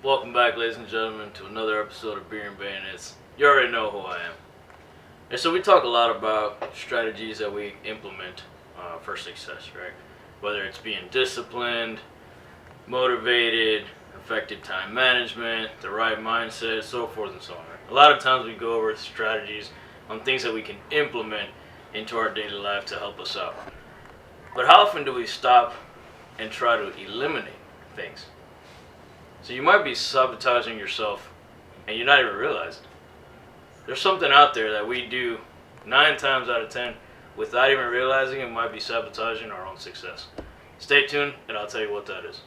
Welcome back, ladies and gentlemen, to another episode of Beer and Bayonets. You already know who I am. And so we talk a lot about strategies that we implement for success, right? Whether it's being disciplined, motivated, effective time management, the right mindset, so forth and so on. Right? A lot of times we go over strategies on things that we can implement into our daily life to help us out. But how often do we stop and try to eliminate things? So you might be sabotaging yourself and you're not even realizing. There's something out there that we do 9 times out of 10 without even realizing it might be sabotaging our own success. Stay tuned and I'll tell you what that is.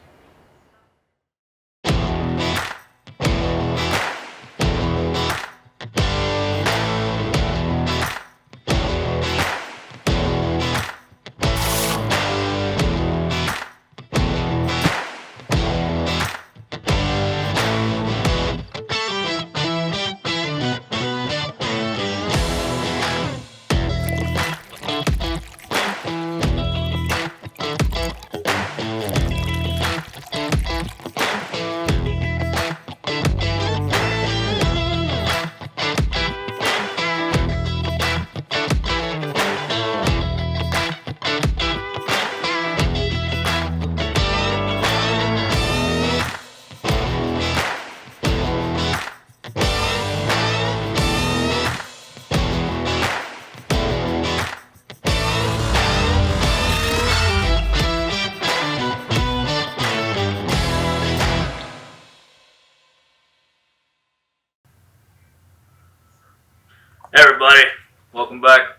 Hey everybody, welcome back.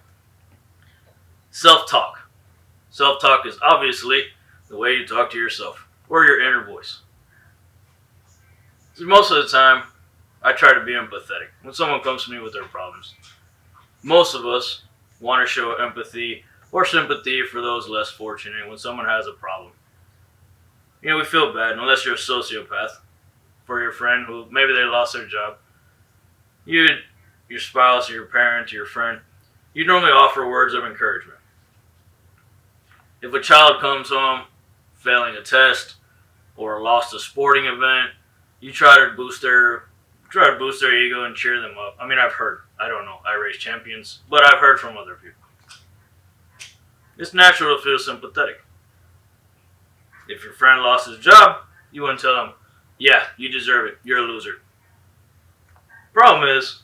Self Talk. Self Talk is obviously the way you talk to yourself or your inner voice. So most of the time, I try to be empathetic when someone comes to me with their problems. Most of us want to show empathy or sympathy for those less fortunate when someone has a problem. We feel bad unless you're a sociopath for your friend who maybe they lost their job. Your spouse or your parent or your friend, you normally offer words of encouragement. If a child comes home failing a test or lost a sporting event, you try to boost their ego and cheer them up. I've heard. I don't know. I raise champions, but I've heard from other people. It's natural to feel sympathetic. If your friend lost his job, you wouldn't tell him, "Yeah, you deserve it. You're a loser." Problem is,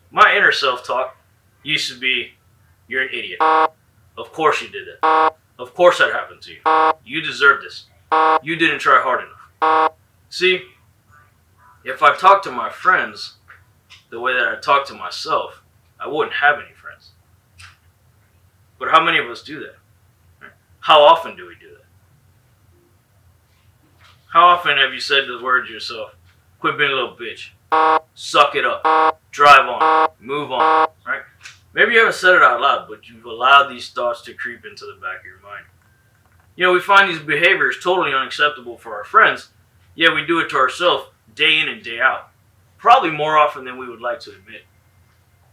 my inner self-talk used to be, "You're an idiot. Of course you did that. Of course that happened to you. You deserve this. You didn't try hard enough." See, if I talked to my friends the way that I talk to myself, I wouldn't have any friends. But how many of us do that? How often do we do that? How often have you said the words to yourself, "Quit being a little bitch. Suck it up. Drive on. Move on." Right? Maybe you haven't said it out loud, but you've allowed these thoughts to creep into the back of your mind. We find these behaviors totally unacceptable for our friends, yet we do it to ourselves day in and day out. Probably more often than we would like to admit.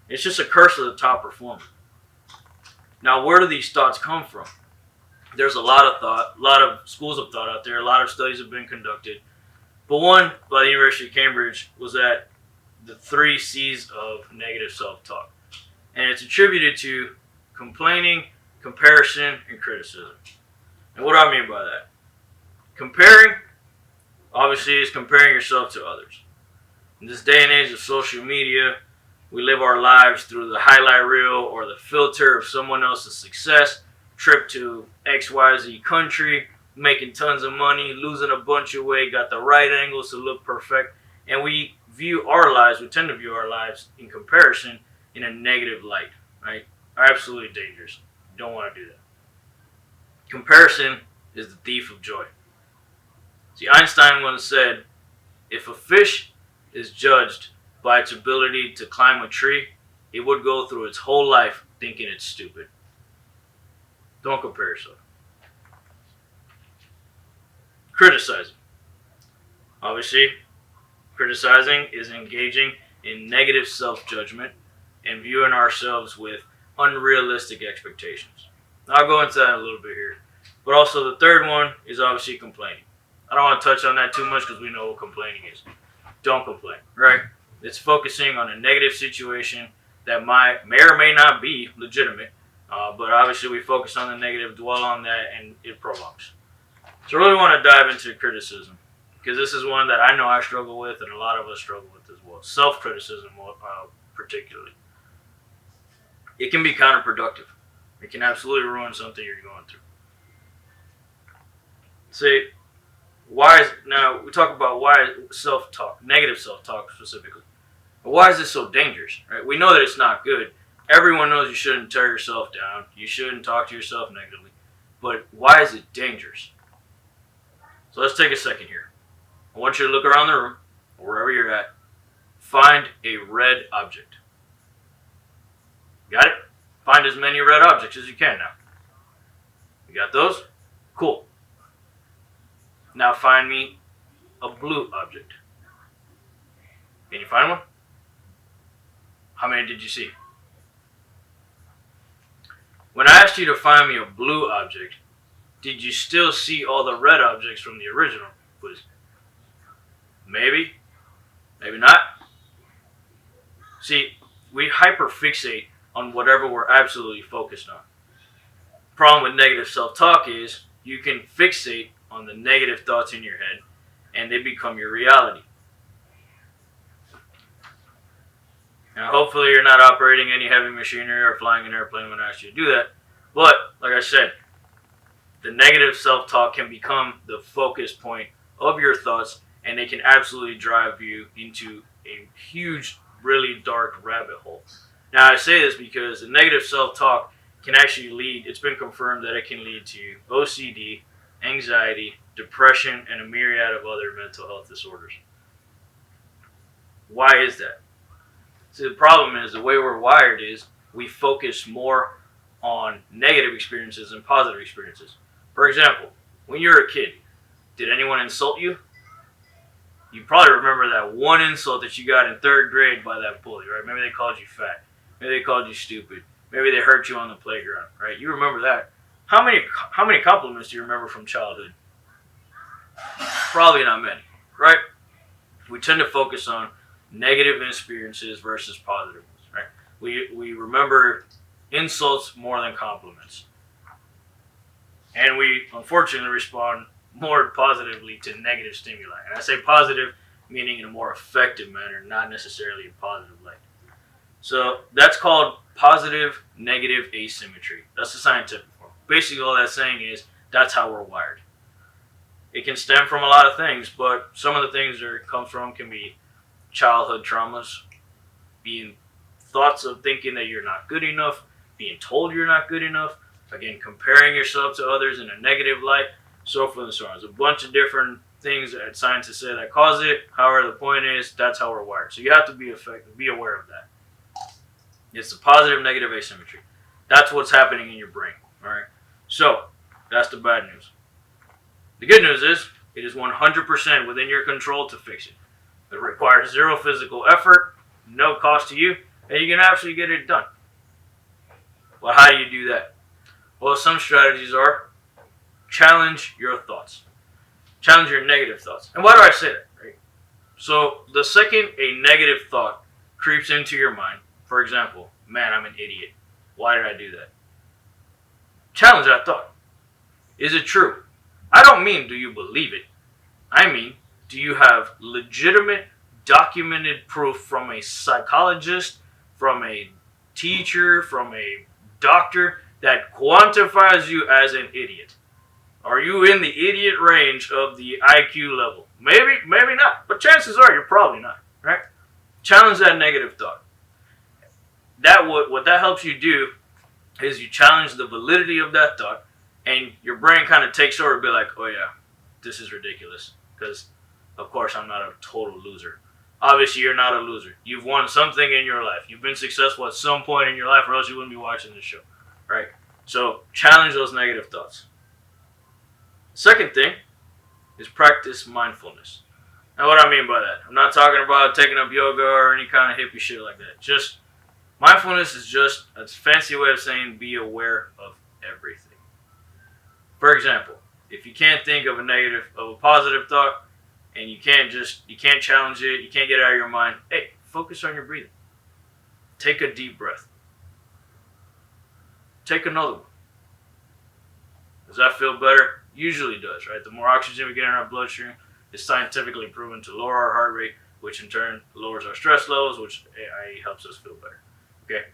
It's just a curse of the top performer. Now, where do these thoughts come from? There's a lot of thought, a lot of schools of thought out there, a lot of studies have been conducted. But one by the University of Cambridge was that the 3 C's of negative self-talk. And it's attributed to complaining, comparison, and criticism. And what do I mean by that? Comparing, obviously, is comparing yourself to others. In this day and age of social media, we live our lives through the highlight reel or the filter of someone else's success, trip to XYZ country, making tons of money, losing a bunch of weight, got the right angles to look perfect. And we tend to view our lives in comparison in a negative light, right? Absolutely dangerous. You don't want to do that. Comparison is the thief of joy. See, Einstein once said, if a fish is judged by its ability to climb a tree, it would go through its whole life thinking it's stupid. Don't compare yourself. Criticizing. Obviously, criticizing is engaging in negative self-judgment and viewing ourselves with unrealistic expectations. I'll go into that a little bit here. But also the third one is obviously complaining. I don't want to touch on that too much because we know what complaining is. Don't complain, right? It's focusing on a negative situation that may or may not be legitimate, but obviously we focus on the negative, dwell on that, and it prolongs. So I really want to dive into criticism because this is one that I know I struggle with and a lot of us struggle with as well. Self-criticism particularly. It can be counterproductive. It can absolutely ruin something you're going through. See, now we talk about why self-talk, negative self-talk specifically. Why is this so dangerous? Right? We know that it's not good. Everyone knows you shouldn't tear yourself down. You shouldn't talk to yourself negatively. But why is it dangerous? So let's take a second here. I want you to look around the room, wherever you're at. Find a red object. Got it? Find as many red objects as you can now. You got those? Cool. Now find me a blue object. Can you find one? How many did you see? When I asked you to find me a blue object, did you still see all the red objects from the original quiz? Maybe. Maybe not. See, we hyperfixate on whatever we're absolutely focused on. Problem with negative self-talk is you can fixate on the negative thoughts in your head and they become your reality. Now, hopefully you're not operating any heavy machinery or flying an airplane when I ask you to do that. But, like I said, the negative self-talk can become the focus point of your thoughts, and they can absolutely drive you into a huge, really dark rabbit hole. Now, I say this because the negative self-talk can actually lead, it's been confirmed that it can lead to OCD, anxiety, depression, and a myriad of other mental health disorders. Why is that? See, the problem is the way we're wired is we focus more on negative experiences than positive experiences. For example, when you were a kid, did anyone insult you? You probably remember that one insult that you got in 3rd grade by that bully, right? Maybe they called you fat. Maybe they called you stupid. Maybe they hurt you on the playground, right? You remember that. How many compliments do you remember from childhood? Probably not many, right? We tend to focus on negative experiences versus positive ones, right? We remember insults more than compliments. And we unfortunately respond more positively to negative stimuli. And I say positive meaning in a more effective manner, not necessarily a positive light. So that's called positive negative asymmetry. That's the scientific form. Basically all that's saying is that's how we're wired. It can stem from a lot of things, but some of the things that it comes from can be childhood traumas, being thoughts of thinking that you're not good enough, being told you're not good enough, again, comparing yourself to others in a negative light, so forth and so on. There's a bunch of different things that scientists say that cause it. However, the point is, that's how we're wired. So you have to be aware of that. It's the positive negative asymmetry. That's what's happening in your brain. All right. So that's the bad news. The good news is, it is 100% within your control to fix it. It requires zero physical effort, no cost to you, and you can actually get it done. Well, how do you do that? Well, some strategies are challenge your thoughts. Challenge your negative thoughts. And why do I say that? Right? So the second a negative thought creeps into your mind, for example, man, I'm an idiot. Why did I do that? Challenge that thought. Is it true? I don't mean do you believe it. I mean, do you have legitimate, documented proof from a psychologist, from a teacher, from a doctor that quantifies you as an idiot? Are you in the idiot range of the IQ level? Maybe, maybe not. But chances are you're probably not, right? Challenge that negative thought. What that helps you do is you challenge the validity of that thought, and your brain kind of takes over and be like, oh yeah, this is ridiculous. Because, of course, I'm not a total loser. Obviously, you're not a loser. You've won something in your life. You've been successful at some point in your life, or else you wouldn't be watching this show, right? So, challenge those negative thoughts. Second thing is practice mindfulness. Now, what do I mean by that? I'm not talking about taking up yoga or any kind of hippie shit like that. Just, mindfulness is just a fancy way of saying be aware of everything. For example, If you can't think of a positive thought, and you can't challenge it, you can't get it out of your mind, hey, focus on your breathing. Take a deep breath. Take another one. Does that feel better? Usually does, right? The more oxygen we get in our bloodstream, it's scientifically proven to lower our heart rate, which in turn lowers our stress levels, which helps us feel better. Okay?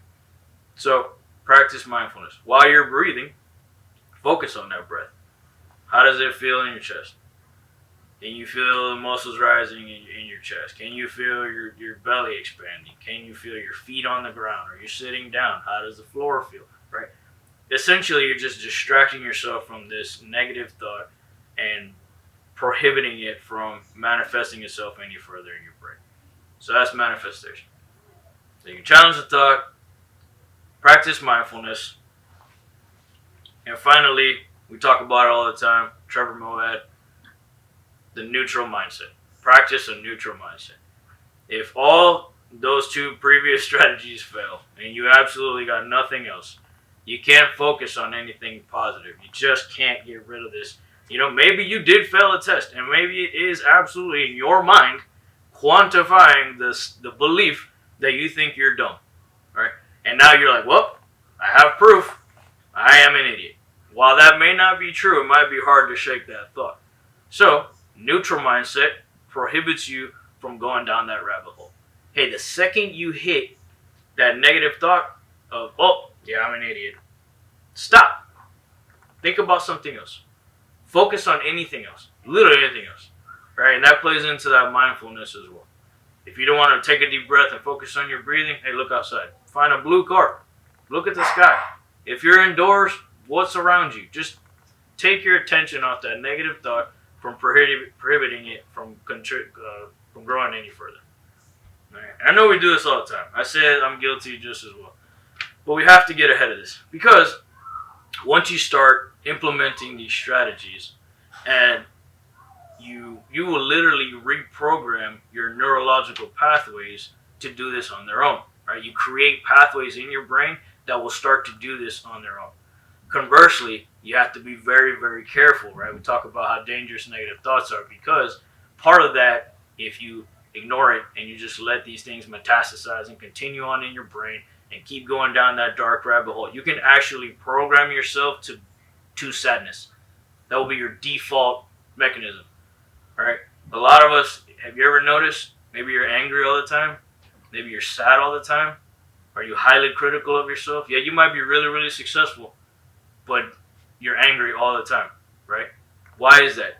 So, practice mindfulness. While you're breathing, focus on that breath. How does it feel in your chest? Can you feel the muscles rising in your chest? Can you feel your belly expanding? Can you feel your feet on the ground? Are you sitting down? How does the floor feel? Right? Essentially, you're just distracting yourself from this negative thought and prohibiting it from manifesting itself any further in your brain. So that's manifestation. So you can challenge the thought, practice mindfulness, and finally, we talk about it all the time, Trevor Moawad, the neutral mindset. Practice a neutral mindset. If all those two previous strategies fail and you absolutely got nothing else, you can't focus on anything positive. You just can't get rid of this. Maybe you did fail a test, and maybe it is absolutely in your mind quantifying the belief that you think you're dumb, right? And now you're like, well, I have proof. I am an idiot. While that may not be true, it might be hard to shake that thought. So, neutral mindset prohibits you from going down that rabbit hole. Hey, the second you hit that negative thought of, oh, yeah, I'm an idiot, stop. Think about something else. Focus on anything else. Literally anything else. Right? And that plays into that mindfulness as well. If you don't want to take a deep breath and focus on your breathing, hey, look outside. Find a blue car. Look at the sky. If you're indoors, what's around you? Just take your attention off that negative thought from prohibiting it from growing any further. Right? I know we do this all the time. I said I'm guilty just as well. But we have to get ahead of this, because once you start implementing these strategies, and you will literally reprogram your neurological pathways to do this on their own. Right? You create pathways in your brain that will start to do this on their own. Conversely, you have to be very, very careful, right? We talk about how dangerous negative thoughts are, because part of that, if you ignore it and you just let these things metastasize and continue on in your brain and keep going down that dark rabbit hole, you can actually program yourself to sadness. That will be your default mechanism, right? A lot of us, have you ever noticed, maybe you're angry all the time? Maybe you're sad all the time? Are you highly critical of yourself? Yeah, you might be really, really successful, but you're angry all the time, right? Why is that?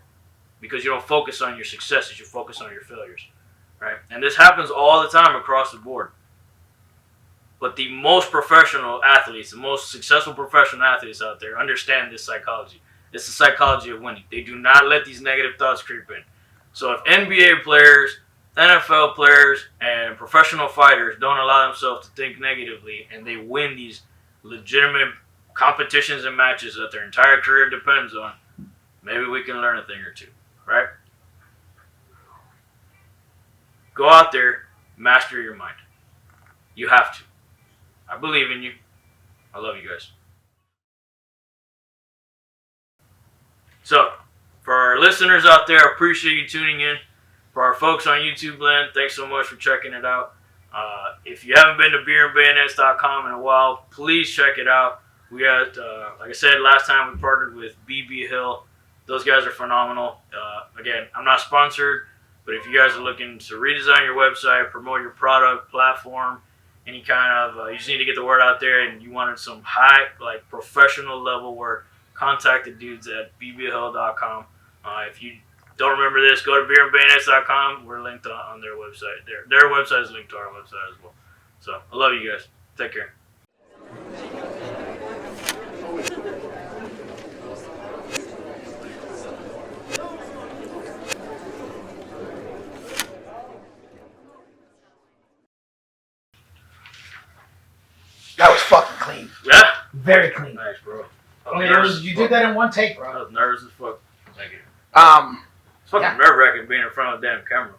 Because you don't focus on your successes, you focus on your failures, right? And this happens all the time across the board. But the most professional athletes, the most successful professional athletes out there understand this psychology. It's the psychology of winning. They do not let these negative thoughts creep in. So if NBA players, NFL players, and professional fighters don't allow themselves to think negatively, and they win these legitimate competitions and matches that their entire career depends on, maybe we can learn a thing or two, right? Go out there, master your mind. You have to. I believe in you. I love you guys. So, for our listeners out there, I appreciate you tuning in. For our folks on YouTube land, thanks so much for checking it out. If you haven't been to beerandbayonets.com in a while, please check it out. We had, like I said last time, we partnered with BB Hill. Those guys are phenomenal. Again, I'm not sponsored, but if you guys are looking to redesign your website, promote your product, platform, any kind of, you just need to get the word out there, and you wanted some high, like professional level work, contact the dudes at bbhill.com. If you don't remember this, go to beerandbayonets.com. We're linked on their website. Their website is linked to our website as well. So, I love you guys. Take care. That was fucking clean. Yeah? Very clean. Nice, bro. You did that in one take, bro. I was nervous as fuck. Thank you. Um, It's fucking nerve-wracking being in front of a damn camera.